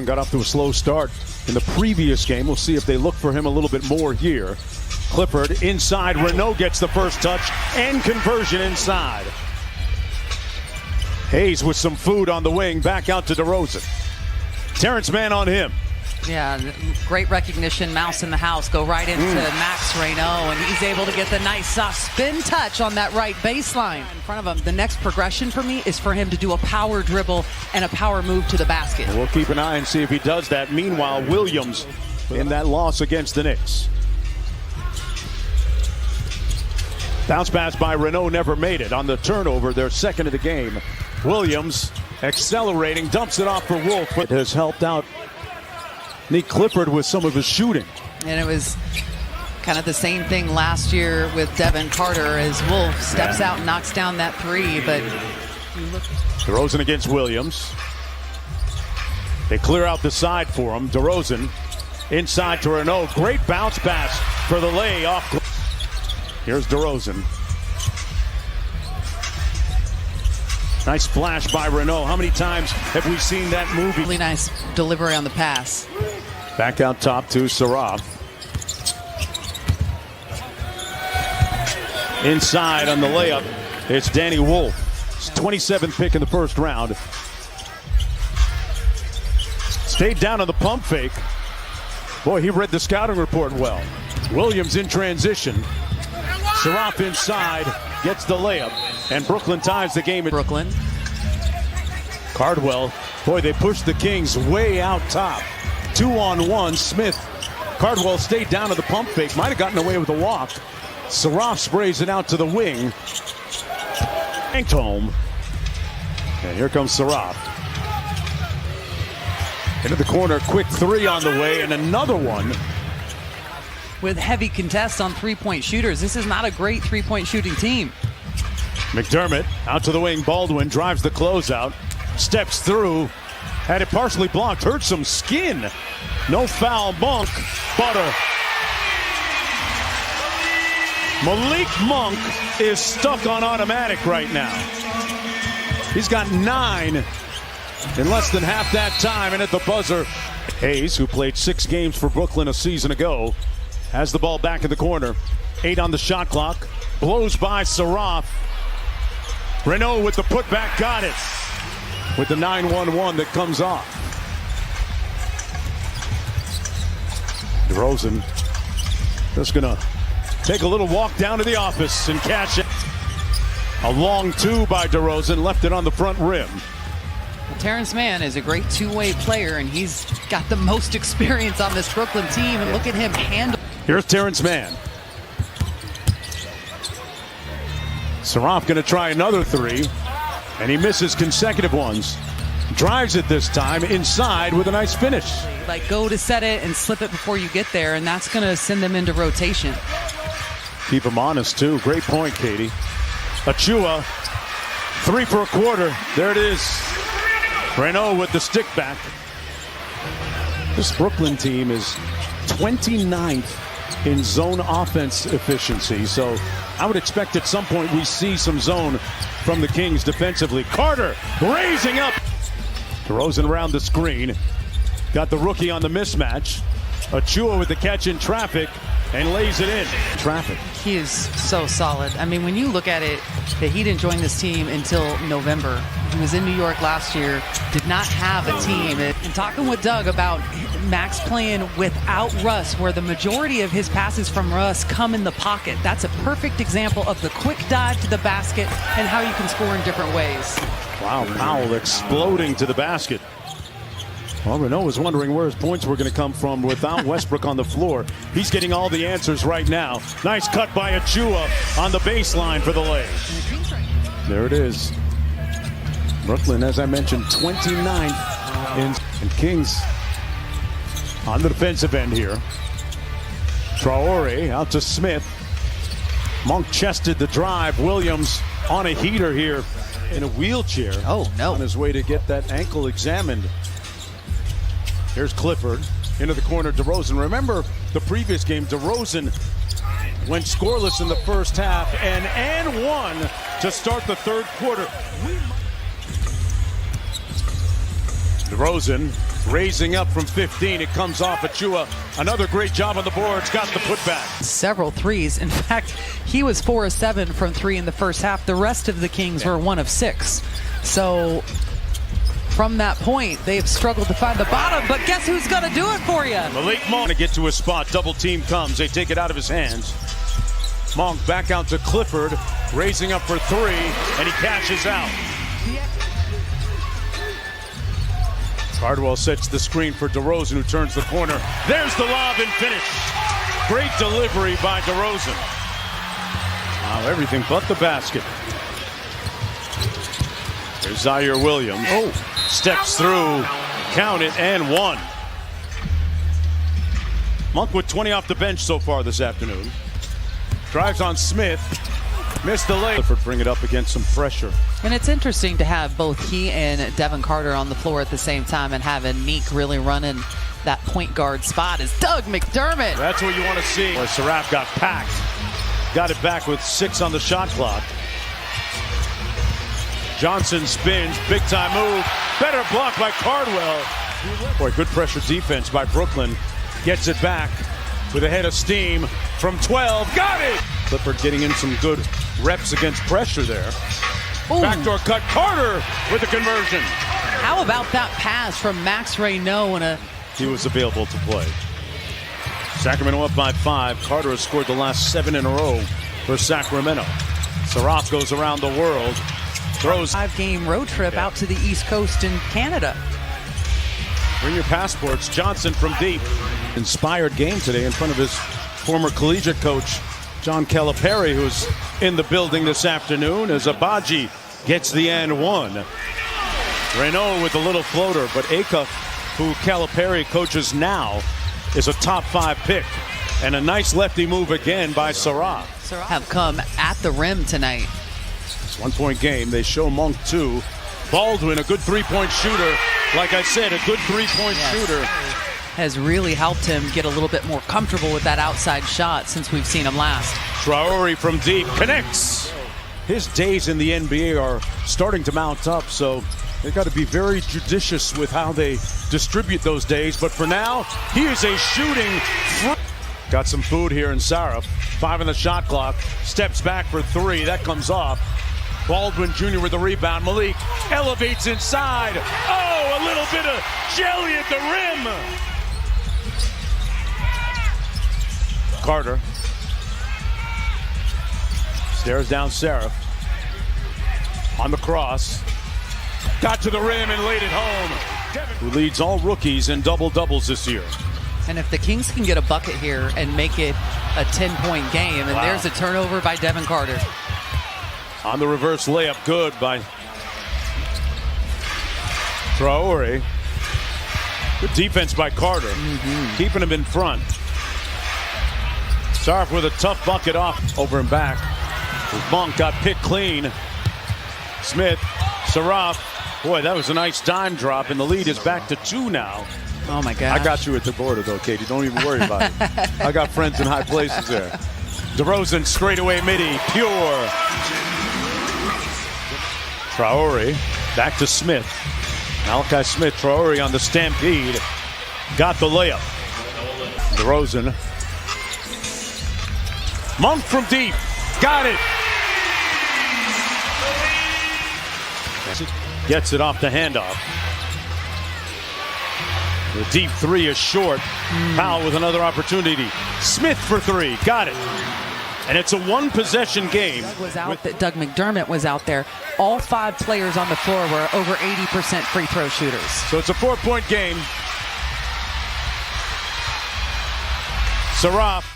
Got off to a slow start in the previous game. We'll see if they look for him a little bit more here. Clifford inside. Renault gets the first touch and conversion inside. Hayes with some food on the wing. Back out to DeRozan. Terrence Mann on him. Yeah, great recognition. Mouse in the house. Go right into Max Renault, and he's able to get the nice soft spin touch on that right baseline. In front of him, the next progression for me is for him to do a power dribble and a power move to the basket. We'll keep an eye and see if he does that. Meanwhile, Williams in that loss against the Knicks. Bounce pass by Renault never made it. On the turnover, their second of the game. Williams accelerating, dumps it off for Wolf. It has helped out Nick Clifford with some of his shooting. And it was kind of the same thing last year with Devin Carter as Wolf steps out and knocks down that three. But DeRozan against Williams. They clear out the side for him. DeRozan inside to Renault. Great bounce pass for the lay off. Here's DeRozan. Nice splash by Renault. How many times have we seen that movie? Really nice delivery on the pass. Back out top to Saraf. Inside on the layup, it's Danny Wolf. His 27th pick in the first round. Stayed down on the pump fake. Boy, he read the scouting report well. Williams in transition. Saraf inside, gets the layup, and Brooklyn ties the game. Brooklyn. Cardwell, boy, they pushed the Kings way out top. 2-on-1, Smith. Cardwell stayed down to the pump fake, might have gotten away with a walk. Saraf sprays it out to the wing. Banked home. And here comes Saraf. Into the corner, quick three on the way, and another one. With heavy contests on three-point shooters. This is not a great three-point shooting team. McDermott out to the wing. Baldwin drives the closeout. Steps through. Had it partially blocked. Hurt some skin. No foul. Monk. Butter. Malik Monk is stuck on automatic right now. He's got 9 in less than half that time. And at the buzzer, Hayes, who played 6 games for Brooklyn a season ago, has the ball back in the corner. 8 on the shot clock. Blows by Saraf. Renault with the putback, got it. With the 9-1-1 that comes off. DeRozan just gonna take a little walk down to the office and cash it. A long two by DeRozan, left it on the front rim. Terrence Mann is a great two-way player, and he's got the most experience on this Brooklyn team. And look at him handle. Here's Terrence Mann. Saraf gonna try another three, and he misses consecutive ones. Drives it this time inside with a nice finish. Like, go to set it and slip it before you get there, and that's gonna send them into rotation. Keep him honest too. Great point, Katie. Achua, 3 for a quarter. There it is. Renault with the stick back. This Brooklyn team is 29th in zone offense efficiency. So I would expect at some point we see some zone from the Kings defensively. Carter raising up. DeRozan around the screen. Got the rookie on the mismatch. Achua with the catch in traffic and lays it in. Traffic. He is so solid. I mean, when you look at it, that he didn't join this team until November. He was in New York last year, did not have a team. And talking with Doug about Max playing without Russ, where the majority of his passes from Russ come in the pocket. That's a perfect example of the quick dive to the basket and how you can score in different ways. Wow, Powell exploding to the basket. Well, Renault was wondering where his points were going to come from without Westbrook on the floor. He's getting all the answers right now. Nice cut by Achua on the baseline for the lay. There it is. Brooklyn, as I mentioned, 29th in Kings on the defensive end here. Traore out to Smith. Monk chested the drive. Williams on a heater here in a wheelchair. Oh, no. On his way to get that ankle examined. Here's Clifford into the corner. DeRozan. Remember the previous game, DeRozan went scoreless in the first half and one to start the third quarter. DeRozan raising up from 15. It comes off Achua. Another great job on the boards. Got the putback. Several threes. In fact, he was 4 of 7 from 3 in the first half. The rest of the Kings were 1 of 6. So from that point, they've struggled to find the bottom. But guess who's going to do it for you? Malik Monk to get to a spot. Double team comes. They take it out of his hands. Monk back out to Clifford. Raising up for 3. And he cashes out. Cardwell sets the screen for DeRozan, who turns the corner. There's the lob and finish. Great delivery by DeRozan. Wow, everything but the basket. There's Zaire Williams. Oh, steps through, count it, and 1. Monk with 20 off the bench so far this afternoon. Drives on Smith. Missed the layup. Clifford bring it up against some pressure. And it's interesting to have both he and Devin Carter on the floor at the same time, and having Meek really running that point guard spot is Doug McDermott. That's what you want to see. Where Saraf got packed. Got it back with 6 on the shot clock. Johnson spins. Big time move. Better block by Cardwell. Boy, good pressure defense by Brooklyn. Gets it back with a head of steam from 12. Got it! Clifford getting in some good reps against pressure there. Ooh. Backdoor cut. Carter with the conversion. How about that pass from Max Reynaud? He was available to play. Sacramento up by 5. Carter has scored the last 7 in a row for Sacramento. Saraf goes around the world. Throws. 5-game road trip out to the East Coast in Canada. Bring your passports. Johnson from deep. Inspired game today in front of his former collegiate coach, John Calipari, who's in the building this afternoon, as Abaji gets the and 1. Reynaud with a little floater, but Akuf, who Calipari coaches now, is a top 5 pick. And a nice lefty move again by Saraf. Have come at the rim tonight. It's 1-point game. They show Monk 2. Baldwin, a good 3-point shooter. Like I said, a good 3-point shooter. Has really helped him get a little bit more comfortable with that outside shot since we've seen him last. Traore from deep connects. His days in the NBA are starting to mount up, so they've got to be very judicious with how they distribute those days. But for now, he is a shooting. Got some food here in Saraf. 5 on the shot clock. Steps back for 3. That comes off. Baldwin Jr. with the rebound. Malik elevates inside. Oh, a little bit of jelly at the rim. Carter stares down Saraf on the cross. Got to the rim and laid it home. Who leads all rookies in double-doubles this year. And if the Kings can get a bucket here and make it a 10-point game, and there's a turnover by Devin Carter. On the reverse layup, good by Traore. Good defense by Carter, keeping him in front. Saraf with a tough bucket off over and back. Monk got picked clean. Smith, Saraf. Boy, that was a nice dime drop, and the lead is back to 2 now. Oh, my God. I got you at the border, though, Katie. Don't even worry about it. I got friends in high places there. DeRozan straightaway midi, pure. Traore back to Smith. Malachi Smith, Traore on the stampede. Got the layup. DeRozan. Monk from deep. Got it. Gets it off the handoff. The deep 3 is short. Powell with another opportunity. Smith for 3. Got it. And it's a 1-possession game. Doug McDermott was out there. All 5 players on the floor were over 80% free throw shooters. So it's a 4-point game. Saraf